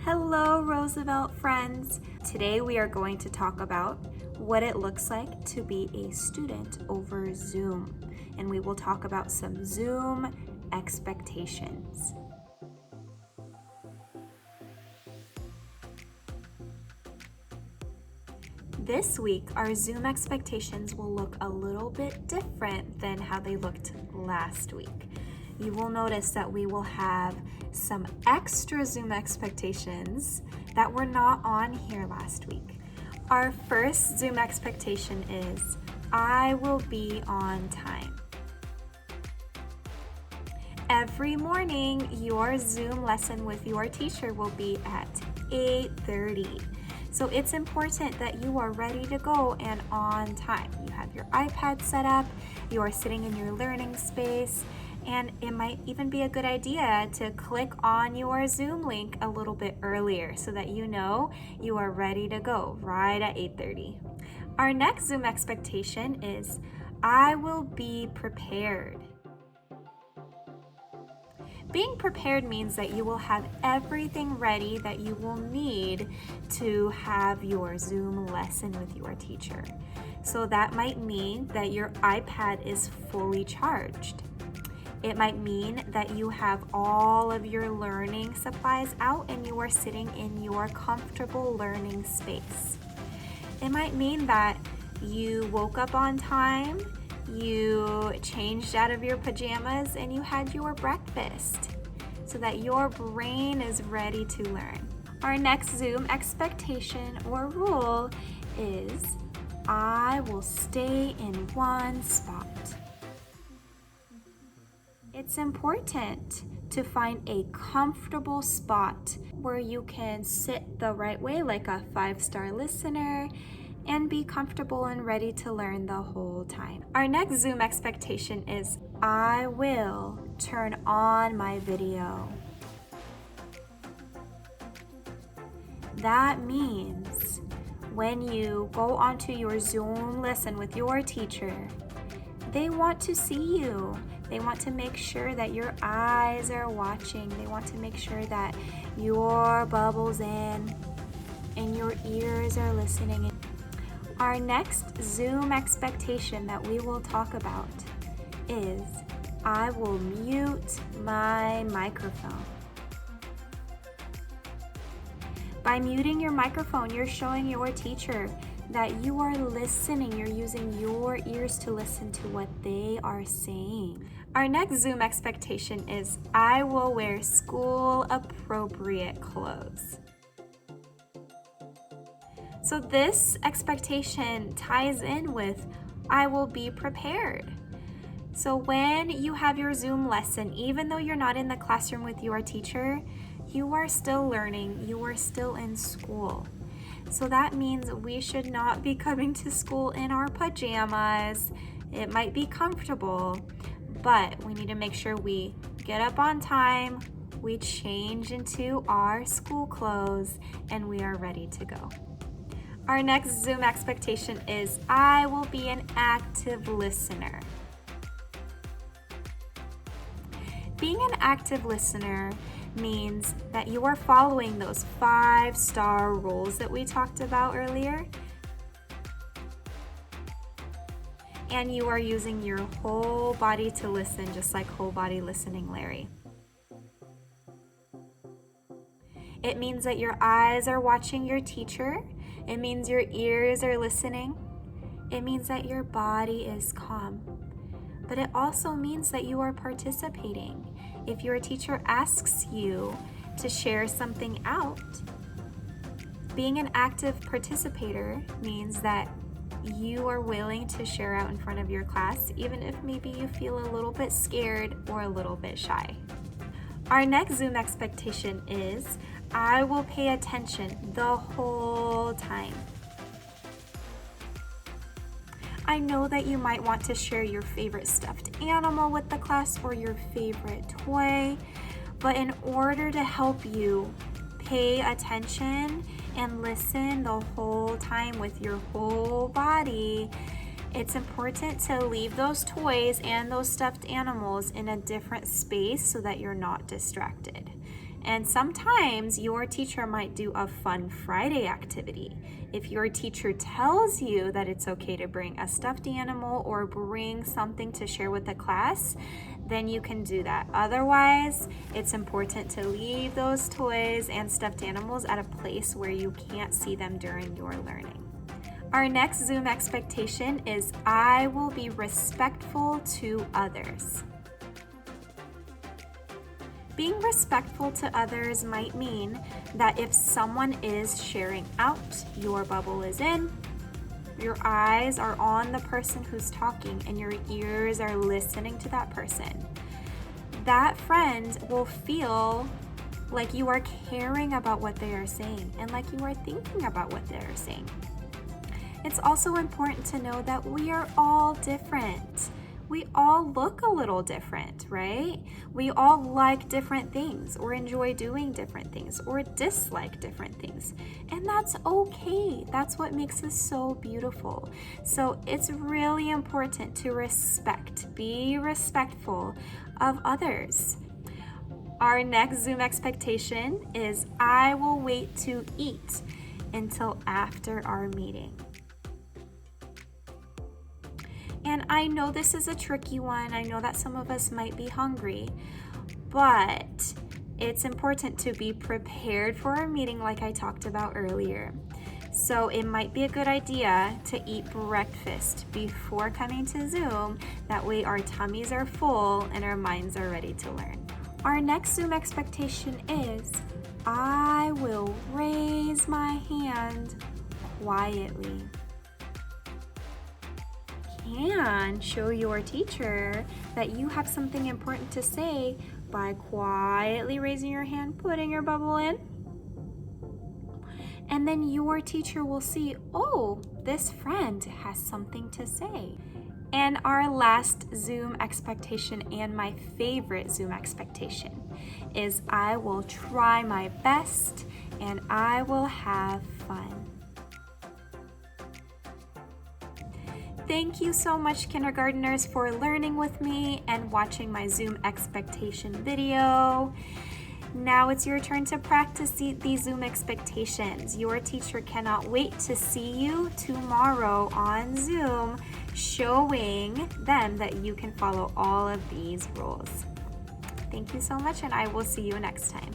Hello, Roosevelt friends. Today we are going to talk about what it looks like to be a student over Zoom, and we will talk about some Zoom expectations. This week, our Zoom expectations will look a little bit different than how they looked last week. You will notice that we will have some extra Zoom expectations that were not on here last week. Our first Zoom expectation is, I will be on time. Every morning, your Zoom lesson with your teacher will be at 8:30. So it's important that you are ready to go and on time. You have your iPad set up, you are sitting in your learning space, and it might even be a good idea to click on your Zoom link a little bit earlier so that you know you are ready to go right at 8:30. Our next Zoom expectation is, I will be prepared. Being prepared means that you will have everything ready that you will need to have your Zoom lesson with your teacher. So that might mean that your iPad is fully charged. It might mean that you have all of your learning supplies out and you are sitting in your comfortable learning space. It might mean that you woke up on time, you changed out of your pajamas, and you had your breakfast so that your brain is ready to learn. Our next Zoom expectation or rule is, I will stay in one spot. It's important to find a comfortable spot where you can sit the right way like a 5-star listener and be comfortable and ready to learn the whole time. Our next Zoom expectation is, I will turn on my video. That means when you go onto your Zoom lesson with your teacher, they want to see you. They want to make sure that your eyes are watching. They want to make sure that your bubble's in and your ears are listening. Our next Zoom expectation that we will talk about is, I will mute my microphone. By muting your microphone, you're showing your teacher that you are listening. You're using your ears to listen to what they are saying. Our next Zoom expectation is, I will wear school appropriate clothes. So this expectation ties in with, I will be prepared. So when you have your Zoom lesson, even though you're not in the classroom with your teacher, you are still learning, you are still in school. So that means we should not be coming to school in our pajamas. It might be comfortable, but we need to make sure we get up on time, we change into our school clothes, and we are ready to go. Our next Zoom expectation is, I will be an active listener. Being an active listener means that you are following those 5-star rules that we talked about earlier, and you are using your whole body to listen, just like whole body listening Larry. It means that your eyes are watching your teacher. It means your ears are listening. It means that your body is calm. But it also means that you are participating. If your teacher asks you to share something out, being an active participator means that you are willing to share out in front of your class, even if maybe you feel a little bit scared or a little bit shy. Our next Zoom expectation is, I will pay attention the whole time. I know that you might want to share your favorite stuffed animal with the class or your favorite toy, but in order to help you pay attention and listen the whole time with your whole body, it's important to leave those toys and those stuffed animals in a different space so that you're not distracted. And sometimes your teacher might do a fun Friday activity. If your teacher tells you that it's okay to bring a stuffed animal or bring something to share with the class, then you can do that. Otherwise, it's important to leave those toys and stuffed animals at a place where you can't see them during your learning. Our next Zoom expectation is I will be respectful to others. Being respectful to others might mean that if someone is sharing out, your bubble is in, your eyes are on the person who's talking, and your ears are listening to that person. That friend will feel like you are caring about what they are saying and like you are thinking about what they are saying. It's also important to know that we are all different. We all look a little different, right? We all like different things or enjoy doing different things or dislike different things. And that's okay. That's what makes us so beautiful. So it's really important to be respectful of others. Our next Zoom expectation is I will wait to eat until after our meeting. And I know this is a tricky one. I know that some of us might be hungry, but it's important to be prepared for our meeting like I talked about earlier. So it might be a good idea to eat breakfast before coming to Zoom. That way our tummies are full and our minds are ready to learn. Our next Zoom expectation is I will raise my hand quietly. And show your teacher that you have something important to say by quietly raising your hand, putting your bubble in. And then your teacher will see, oh, this friend has something to say. And our last Zoom expectation, and my favorite Zoom expectation, is I will try my best and I will have fun. Thank you so much, kindergarteners, for learning with me and watching my Zoom expectation video. Now it's your turn to practice these Zoom expectations. Your teacher cannot wait to see you tomorrow on Zoom, showing them that you can follow all of these rules. Thank you so much, and I will see you next time.